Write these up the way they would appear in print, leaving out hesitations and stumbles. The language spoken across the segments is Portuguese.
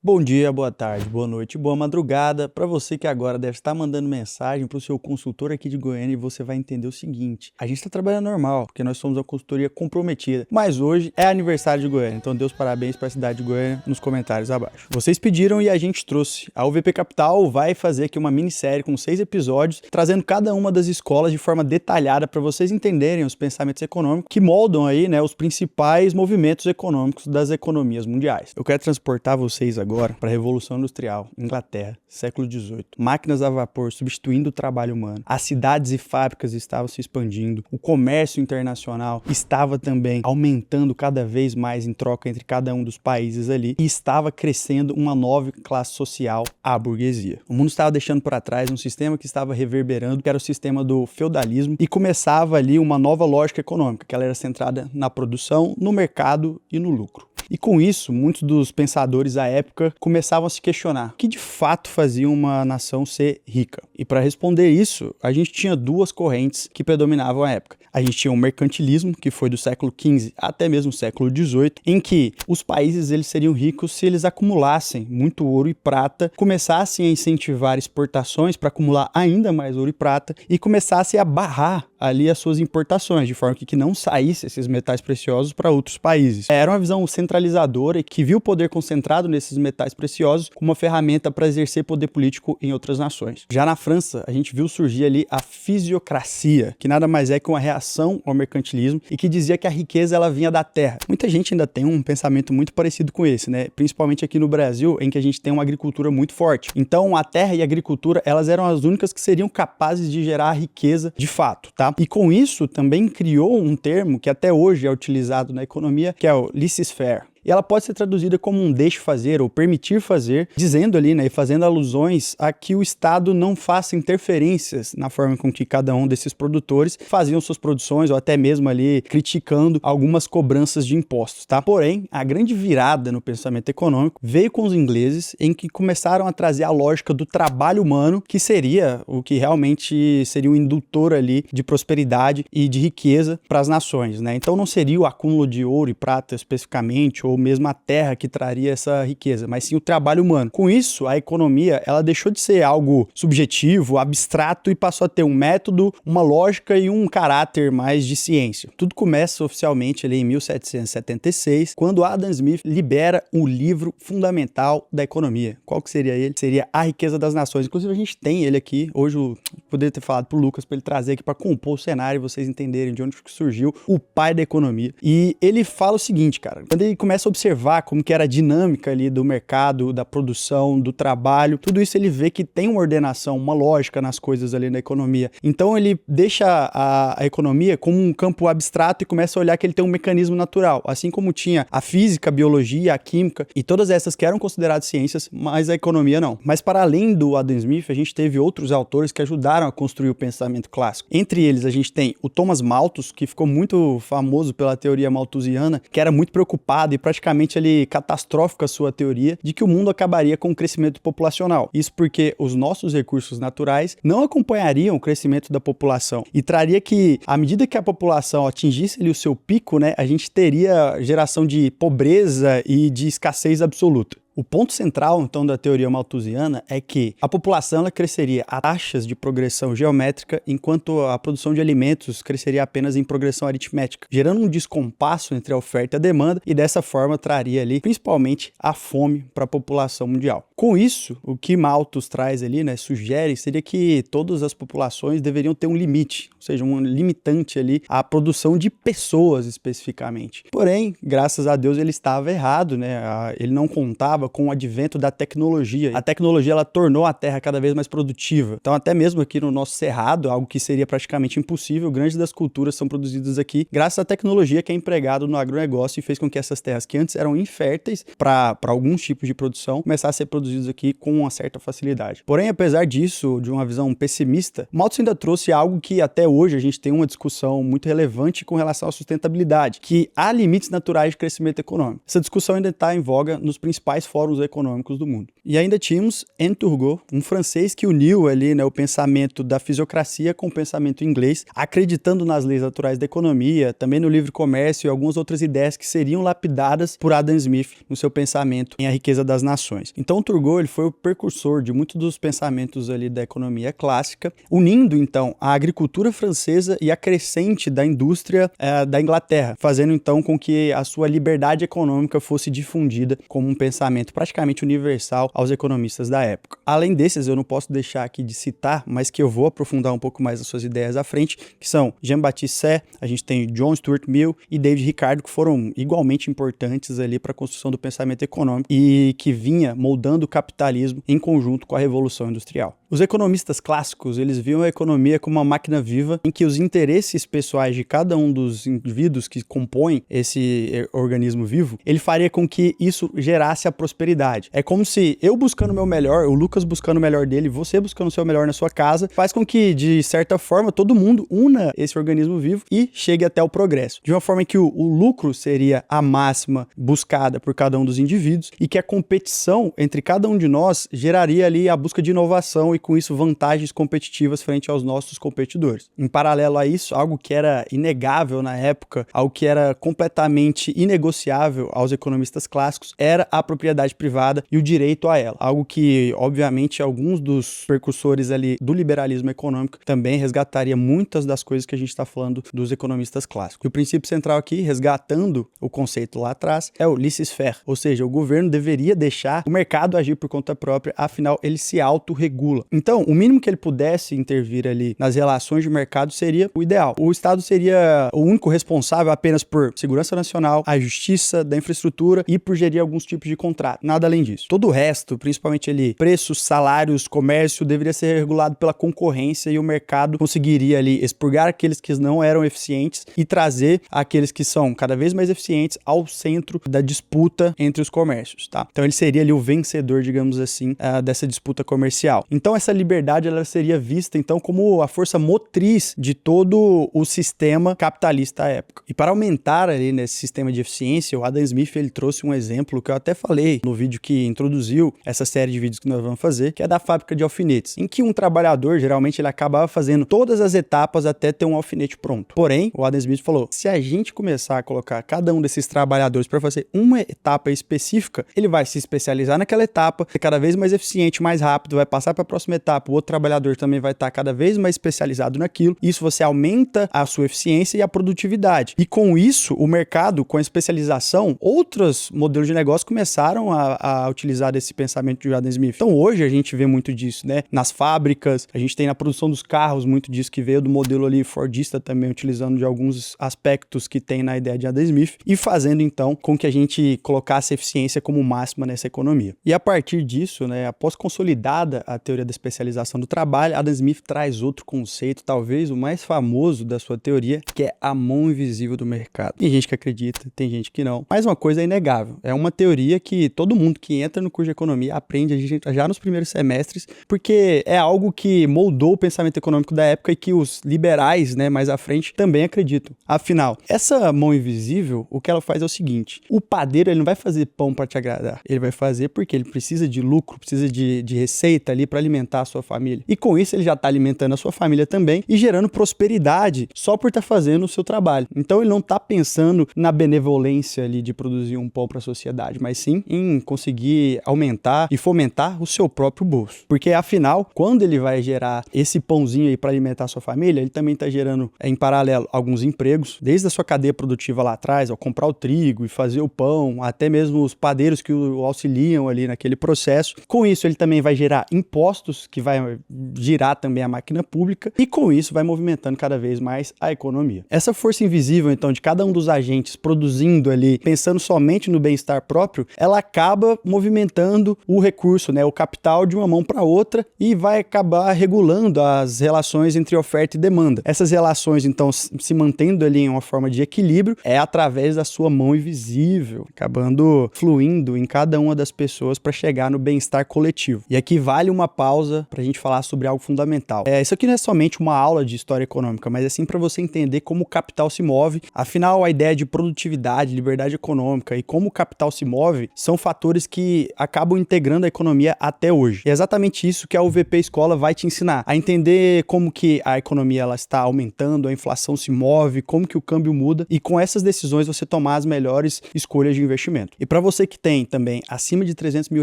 Bom dia, boa tarde, boa noite, boa madrugada. Para você que agora deve estar mandando mensagem para o seu consultor aqui de Goiânia, e você vai entender o seguinte: a gente está trabalhando normal, porque nós somos uma consultoria comprometida, mas hoje é aniversário de Goiânia, então dê os parabéns para a cidade de Goiânia nos comentários abaixo. Vocês pediram e a gente trouxe. A UVP Capital vai fazer aqui uma minissérie com 6 episódios, trazendo cada uma das escolas de forma detalhada para vocês entenderem os pensamentos econômicos que moldam aí, né, os principais movimentos econômicos das economias mundiais. Eu quero transportar vocês agora para a Revolução Industrial, Inglaterra, século XVIII. Máquinas a vapor substituindo o trabalho humano. As cidades e fábricas estavam se expandindo. O comércio internacional estava também aumentando cada vez mais em troca entre cada um dos países ali. E estava crescendo uma nova classe social, a burguesia. O mundo estava deixando para trás um sistema que estava reverberando, que era o sistema do feudalismo, e começava ali uma nova lógica econômica, que ela era centrada na produção, no mercado e no lucro. E com isso, muitos dos pensadores à época começavam a se questionar o que de fato fazia uma nação ser rica. E para responder isso, a gente tinha duas correntes que predominavam à época. A gente tinha o mercantilismo, que foi do século XV até mesmo o século XVIII, em que os países eles seriam ricos se eles acumulassem muito ouro e prata, começassem a incentivar exportações para acumular ainda mais ouro e prata e começassem a barrar ali as suas importações, de forma que não saísse esses metais preciosos para outros países. Era uma visão centralizadora e que viu o poder concentrado nesses metais preciosos como uma ferramenta para exercer poder político em outras nações. Já na França, a gente viu surgir ali a fisiocracia, que nada mais é que uma reação ao mercantilismo e que dizia que a riqueza ela vinha da terra. Muita gente ainda tem um pensamento muito parecido com esse, né? Principalmente aqui no Brasil, em que a gente tem uma agricultura muito forte. Então, a terra e a agricultura, elas eram as únicas que seriam capazes de gerar riqueza de fato, tá? E com isso também criou um termo que até hoje é utilizado na economia, que é o laissez-faire. E ela pode ser traduzida como um deixe fazer ou permitir fazer, dizendo ali, né, e fazendo alusões a que o Estado não faça interferências na forma com que cada um desses produtores faziam suas produções ou até mesmo ali criticando algumas cobranças de impostos, tá? Porém, a grande virada no pensamento econômico veio com os ingleses, em que começaram a trazer a lógica do trabalho humano, que seria o que realmente seria o indutor ali de prosperidade e de riqueza para as nações, né? Então não seria o acúmulo de ouro e prata especificamente, ou mesmo a terra que traria essa riqueza, mas sim o trabalho humano. Com isso, a economia ela deixou de ser algo subjetivo, abstrato e passou a ter um método, uma lógica e um caráter mais de ciência. Tudo começa oficialmente ali em 1776, quando Adam Smith libera o livro fundamental da economia. Qual que seria ele? Seria A Riqueza das Nações. Inclusive a gente tem ele aqui, hoje eu poderia ter falado pro Lucas para ele trazer aqui para compor o cenário e vocês entenderem de onde surgiu o pai da economia. E ele fala o seguinte, cara, quando ele começa a observar como que era a dinâmica ali do mercado, da produção, do trabalho, tudo isso ele vê que tem uma ordenação, uma lógica nas coisas ali na economia. Então ele deixa a economia como um campo abstrato e começa a olhar que ele tem um mecanismo natural, assim como tinha a física, a biologia, a química e todas essas que eram consideradas ciências, mas a economia não. Mas para além do Adam Smith, a gente teve outros autores que ajudaram a construir o pensamento clássico. Entre eles a gente tem o Thomas Malthus, que ficou muito famoso pela teoria malthusiana, que era muito preocupado e praticamente ele catastrófica a sua teoria de que o mundo acabaria com o crescimento populacional. Isso porque os nossos recursos naturais não acompanhariam o crescimento da população e traria que, à medida que a população atingisse ali o seu pico, né, a gente teria geração de pobreza e de escassez absoluta. O ponto central, então, da teoria malthusiana é que a população ela cresceria a taxas de progressão geométrica, enquanto a produção de alimentos cresceria apenas em progressão aritmética, gerando um descompasso entre a oferta e a demanda e dessa forma traria ali, principalmente, a fome para a população mundial. Com isso, o que Malthus traz ali, né, sugere, seria que todas as populações deveriam ter um limite, ou seja, um limitante ali à produção de pessoas especificamente. Porém, graças a Deus ele estava errado, né? Ele não contava com o advento da tecnologia. A tecnologia ela tornou a terra cada vez mais produtiva. Então até mesmo aqui no nosso cerrado, algo que seria praticamente impossível, grandes das culturas são produzidas aqui graças à tecnologia que é empregada no agronegócio e fez com que essas terras que antes eram inférteis para alguns tipos de produção começassem a ser produzidas aqui com uma certa facilidade. Porém, apesar disso, de uma visão pessimista, Malthus ainda trouxe algo que até hoje a gente tem uma discussão muito relevante com relação à sustentabilidade, que há limites naturais de crescimento econômico. Essa discussão ainda está em voga nos principais fóruns econômicos do mundo. E ainda tínhamos Anne Turgot, um francês que uniu ali, né, o pensamento da fisiocracia com o pensamento inglês, acreditando nas leis naturais da economia, também no livre comércio e algumas outras ideias que seriam lapidadas por Adam Smith no seu pensamento em A Riqueza das Nações. Então Turgot ele foi o precursor de muitos dos pensamentos ali da economia clássica, unindo então a agricultura francesa e a crescente da indústria da Inglaterra, fazendo então com que a sua liberdade econômica fosse difundida como um pensamento praticamente universal aos economistas da época. Além desses, eu não posso deixar aqui de citar, mas que eu vou aprofundar um pouco mais as suas ideias à frente, que são Jean-Baptiste Say, a gente tem John Stuart Mill e David Ricardo, que foram igualmente importantes ali para a construção do pensamento econômico e que vinha moldando o capitalismo em conjunto com a Revolução Industrial. Os economistas clássicos, eles viam a economia como uma máquina viva em que os interesses pessoais de cada um dos indivíduos que compõem esse organismo vivo, ele faria com que isso gerasse a prosperidade. É como se eu buscando o meu melhor, o Lucas buscando o melhor dele, você buscando o seu melhor na sua casa, faz com que, de certa forma, todo mundo una esse organismo vivo e chegue até o progresso. De uma forma que o lucro seria a máxima buscada por cada um dos indivíduos e que a competição entre cada um de nós geraria ali a busca de inovação e com isso vantagens competitivas frente aos nossos competidores. Em paralelo a isso, algo que era inegável na época, algo que era completamente inegociável aos economistas clássicos, era a propriedade privada e o direito a ela. Algo que, obviamente, alguns dos precursores ali do liberalismo econômico também resgataria muitas das coisas que a gente está falando dos economistas clássicos. E o princípio central aqui, resgatando o conceito lá atrás, é o laissez-faire, ou seja, o governo deveria deixar o mercado agir por conta própria, afinal ele se autorregula. Então, o mínimo que ele pudesse intervir ali nas relações de mercado seria o ideal. O Estado seria o único responsável apenas por segurança nacional, a justiça, da infraestrutura e por gerir alguns tipos de contrato. Nada além disso. Todo o resto, principalmente ali, preços, salários, comércio, deveria ser regulado pela concorrência e o mercado conseguiria ali expurgar aqueles que não eram eficientes e trazer aqueles que são cada vez mais eficientes ao centro da disputa entre os comércios, tá? Então ele seria ali o vencedor, digamos assim, dessa disputa comercial. Então essa liberdade ela seria vista então como a força motriz de todo o sistema capitalista à época. E para aumentar ali nesse sistema de eficiência, o Adam Smith ele trouxe um exemplo que eu até falei no vídeo que introduziu essa série de vídeos que nós vamos fazer, que é da fábrica de alfinetes, em que um trabalhador geralmente ele acabava fazendo todas as etapas até ter um alfinete pronto. Porém, o Adam Smith falou, se a gente começar a colocar cada um desses trabalhadores para fazer uma etapa específica, ele vai se especializar naquela etapa, ser cada vez mais eficiente, mais rápido, vai passar para a próxima etapa, o outro trabalhador também vai estar cada vez mais especializado naquilo. Isso você aumenta a sua eficiência e a produtividade. E com isso, o mercado, com a especialização, outros modelos de negócio começaram a utilizar esse pensamento de Adam Smith. Então hoje a gente vê muito disso, né? Nas fábricas, a gente tem na produção dos carros muito disso que veio do modelo ali fordista também, utilizando de alguns aspectos que tem na ideia de Adam Smith e fazendo então com que a gente colocasse a eficiência como máxima nessa economia. E a partir disso, né, após consolidada a teoria da especialização do trabalho, Adam Smith traz outro conceito, talvez o mais famoso da sua teoria, que é a mão invisível do mercado. Tem gente que acredita, tem gente que não. Mas uma coisa é inegável, é uma teoria que todo mundo que entra no curso de economia aprende já nos primeiros semestres, porque é algo que moldou o pensamento econômico da época e que os liberais, né, mais à frente, também acreditam. Afinal, essa mão invisível, o que ela faz é o seguinte, o padeiro ele não vai fazer pão para te agradar, ele vai fazer porque ele precisa de lucro, precisa de receita ali para alimentar a sua família. E com isso ele já está alimentando a sua família também e gerando prosperidade só por estar fazendo o seu trabalho. Então ele não está pensando na benevolência ali de produzir um pão para a sociedade, mas sim em conseguir aumentar e fomentar o seu próprio bolso. Porque afinal, quando ele vai gerar esse pãozinho aí para alimentar a sua família, ele também está gerando em paralelo alguns empregos, desde a sua cadeia produtiva lá atrás, ao comprar o trigo e fazer o pão, até mesmo os padeiros que o auxiliam ali naquele processo. Com isso ele também vai gerar impostos que vai girar também a máquina pública e com isso vai movimentando cada vez mais a economia. Essa força invisível então de cada um dos agentes produzindo ali, pensando somente no bem-estar próprio, ela acaba movimentando o recurso, né, o capital de uma mão para outra e vai acabar regulando as relações entre oferta e demanda. Essas relações então se mantendo ali em uma forma de equilíbrio é através da sua mão invisível, acabando fluindo em cada uma das pessoas para chegar no bem-estar coletivo. E aqui vale uma pausa pausa para a gente falar sobre algo fundamental. Isso aqui não é somente uma aula de história econômica, mas é sim para você entender como o capital se move. Afinal, a ideia de produtividade, liberdade econômica e como o capital se move são fatores que acabam integrando a economia até hoje. E é exatamente isso que a UVP Escola vai te ensinar, a entender como que a economia ela está aumentando, a inflação se move, como que o câmbio muda e com essas decisões você tomar as melhores escolhas de investimento. E para você que tem também acima de R$300 mil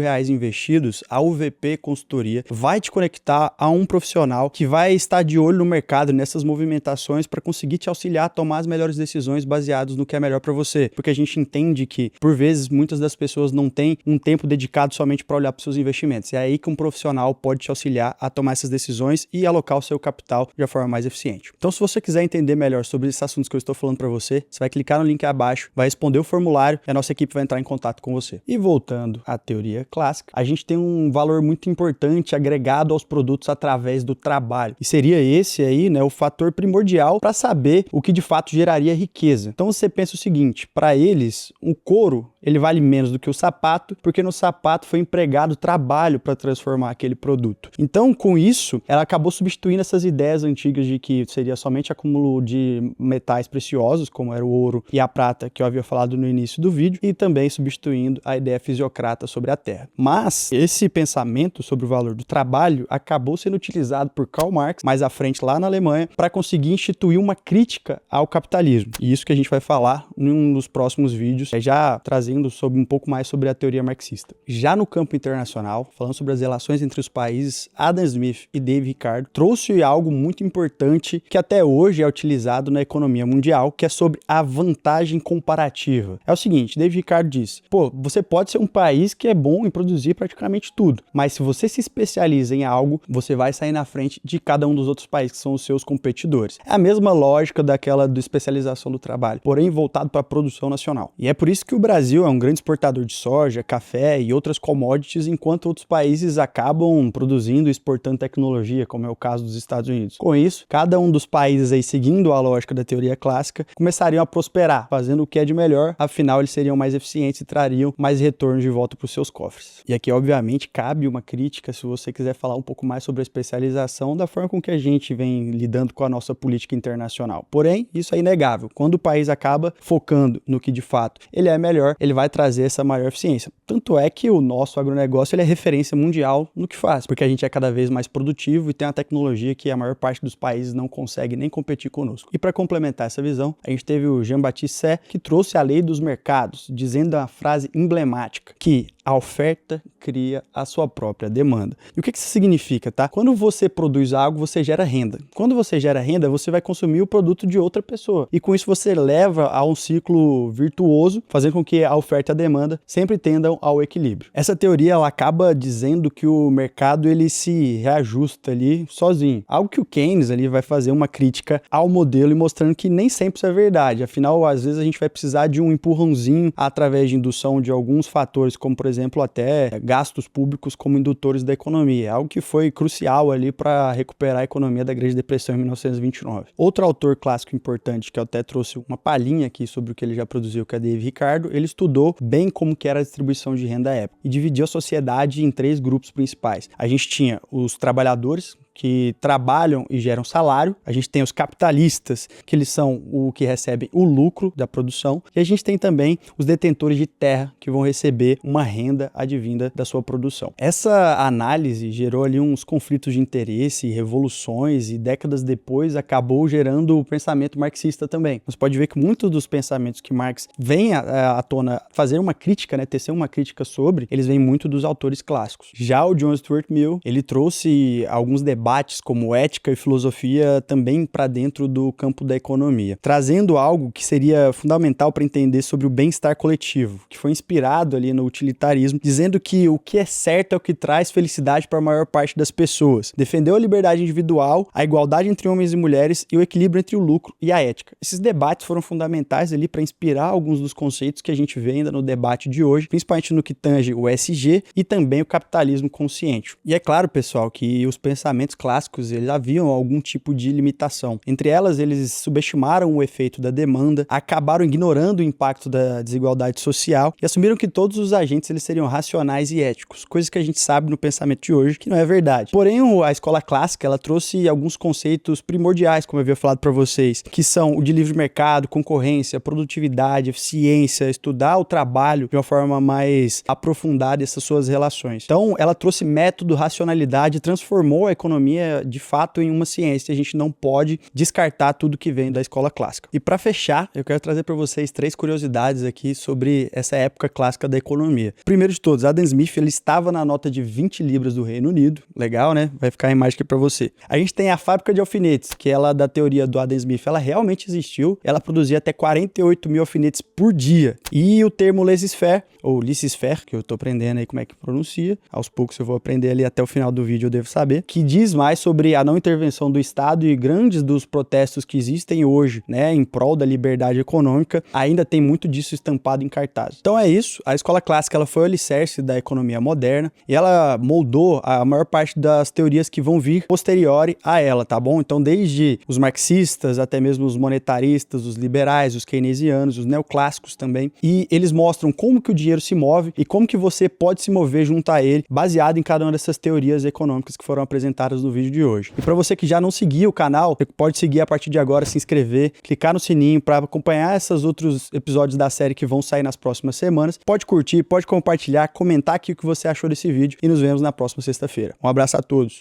investidos, a UVP Consultoria vai te conectar a um profissional que vai estar de olho no mercado, nessas movimentações, para conseguir te auxiliar a tomar as melhores decisões baseadas no que é melhor para você. Porque a gente entende que, por vezes, muitas das pessoas não têm um tempo dedicado somente para olhar para os seus investimentos. É aí que um profissional pode te auxiliar a tomar essas decisões e alocar o seu capital de uma forma mais eficiente. Então, se você quiser entender melhor sobre esses assuntos que eu estou falando para você, você vai clicar no link abaixo, vai responder o formulário e a nossa equipe vai entrar em contato com você. E voltando à teoria clássica, a gente tem um valor muito importante agregado aos produtos através do trabalho. E seria esse aí, né, o fator primordial para saber o que de fato geraria riqueza. Então você pensa o seguinte, para eles, o couro, ele vale menos do que o sapato, porque no sapato foi empregado trabalho para transformar aquele produto. Então, com isso, ela acabou substituindo essas ideias antigas de que seria somente acúmulo de metais preciosos, como era o ouro e a prata, que eu havia falado no início do vídeo, e também substituindo a ideia fisiocrata sobre a terra. Mas esse pensamento sobre o valor do trabalho acabou sendo utilizado por Karl Marx, mais à frente lá na Alemanha, para conseguir instituir uma crítica ao capitalismo. E isso que a gente vai falar em um dos próximos vídeos, já trazendo sobre um pouco mais sobre a teoria marxista. Já no campo internacional, falando sobre as relações entre os países, Adam Smith e Dave Ricardo trouxe algo muito importante que até hoje é utilizado na economia mundial, que é sobre a vantagem comparativa. É o seguinte, Dave Ricardo disse, você pode ser um país que é bom em produzir praticamente tudo, mas se você se especializa em algo, você vai sair na frente de cada um dos outros países que são os seus competidores. É a mesma lógica daquela de especialização do trabalho, porém voltado para a produção nacional. E é por isso que o Brasil é um grande exportador de soja, café e outras commodities, enquanto outros países acabam produzindo e exportando tecnologia, como é o caso dos Estados Unidos. Com isso, cada um dos países aí, seguindo a lógica da teoria clássica, começariam a prosperar, fazendo o que é de melhor, afinal eles seriam mais eficientes e trariam mais retorno de volta para os seus cofres. E aqui, obviamente, cabe uma crítica se você quiser falar um pouco mais sobre a especialização da forma com que a gente vem lidando com a nossa política internacional. Porém, isso é inegável. Quando o país acaba focando no que de fato ele é melhor, ele vai trazer essa maior eficiência. Tanto é que o nosso agronegócio ele é referência mundial no que faz, porque a gente é cada vez mais produtivo e tem a tecnologia que a maior parte dos países não consegue nem competir conosco. E para complementar essa visão, a gente teve o Jean-Baptiste Say, que trouxe a lei dos mercados, dizendo a frase emblemática que a oferta cria a sua própria demanda. E o que isso significa, tá? Quando você produz algo, você gera renda. Quando você gera renda, você vai consumir o produto de outra pessoa. E com isso você leva a um ciclo virtuoso, fazendo com que a oferta e a demanda sempre tendam ao equilíbrio. Essa teoria ela acaba dizendo que o mercado ele se reajusta ali sozinho. Algo que o Keynes ali vai fazer uma crítica ao modelo e mostrando que nem sempre isso é verdade. Afinal, às vezes a gente vai precisar de um empurrãozinho através de indução de alguns fatores, como por exemplo até gastos públicos como indutores da economia, algo que foi crucial ali para recuperar a economia da Grande Depressão em 1929. Outro autor clássico importante, que eu até trouxe uma palhinha aqui sobre o que ele já produziu, que é Dave Ricardo, ele estudou bem como que era a distribuição de renda à época e dividiu a sociedade em 3 grupos principais. A gente tinha os trabalhadores, que trabalham e geram salário, a gente tem os capitalistas, que eles são o que recebem o lucro da produção, e a gente tem também os detentores de terra, que vão receber uma renda advinda da sua produção. Essa análise gerou ali uns conflitos de interesse, revoluções, e décadas depois acabou gerando o pensamento marxista também. Você pode ver que muitos dos pensamentos que Marx vem à tona fazer uma crítica, né, tecer uma crítica sobre, eles vêm muito dos autores clássicos. Já o John Stuart Mill, ele trouxe alguns debates como ética e filosofia também para dentro do campo da economia, trazendo algo que seria fundamental para entender sobre o bem-estar coletivo, que foi inspirado ali no utilitarismo, dizendo que o que é certo é o que traz felicidade para a maior parte das pessoas. Defendeu a liberdade individual, a igualdade entre homens e mulheres e o equilíbrio entre o lucro e a ética. Esses debates foram fundamentais ali para inspirar alguns dos conceitos que a gente vê ainda no debate de hoje, principalmente no que tange o ESG e também o capitalismo consciente. E é claro, pessoal, que os pensamentos clássicos eles haviam algum tipo de limitação. Entre elas, eles subestimaram o efeito da demanda, acabaram ignorando o impacto da desigualdade social e assumiram que todos os agentes eles seriam racionais e éticos, coisas que a gente sabe no pensamento de hoje que não é verdade. Porém, a escola clássica ela trouxe alguns conceitos primordiais, como eu havia falado para vocês, que são o de livre mercado, concorrência, produtividade, eficiência, estudar o trabalho de uma forma mais aprofundada essas suas relações. Então, ela trouxe método, racionalidade, transformou a economia de fato em uma ciência. A gente não pode descartar tudo que vem da escola clássica. E para fechar, eu quero trazer para vocês 3 curiosidades aqui sobre essa época clássica da economia. Primeiro de todos, Adam Smith ele estava na nota de 20 libras do Reino Unido. Legal, né? Vai ficar a imagem aqui para você. A gente tem a fábrica de alfinetes, que ela da teoria do Adam Smith, ela realmente existiu. Ela produzia até 48 mil alfinetes por dia. E o termo laissez-faire, ou laissez-faire, que eu tô aprendendo aí como é que pronuncia, aos poucos eu vou aprender ali até o final do vídeo, eu devo saber, que diz mais sobre a não intervenção do Estado e grandes dos protestos que existem hoje, né, em prol da liberdade econômica, ainda tem muito disso estampado em cartaz. Então é isso, a escola clássica ela foi o alicerce da economia moderna e ela moldou a maior parte das teorias que vão vir posteriori a ela, tá bom? Então desde os marxistas até mesmo os monetaristas, os liberais, os keynesianos, os neoclássicos também, e eles mostram como que o dinheiro se move e como que você pode se mover junto a ele, baseado em cada uma dessas teorias econômicas que foram apresentadas no vídeo de hoje. E para você que já não seguiu o canal, você pode seguir a partir de agora, se inscrever, clicar no sininho para acompanhar esses outros episódios da série que vão sair nas próximas semanas. Pode curtir, pode compartilhar, comentar aqui o que você achou desse vídeo e nos vemos na próxima sexta-feira. Um abraço a todos.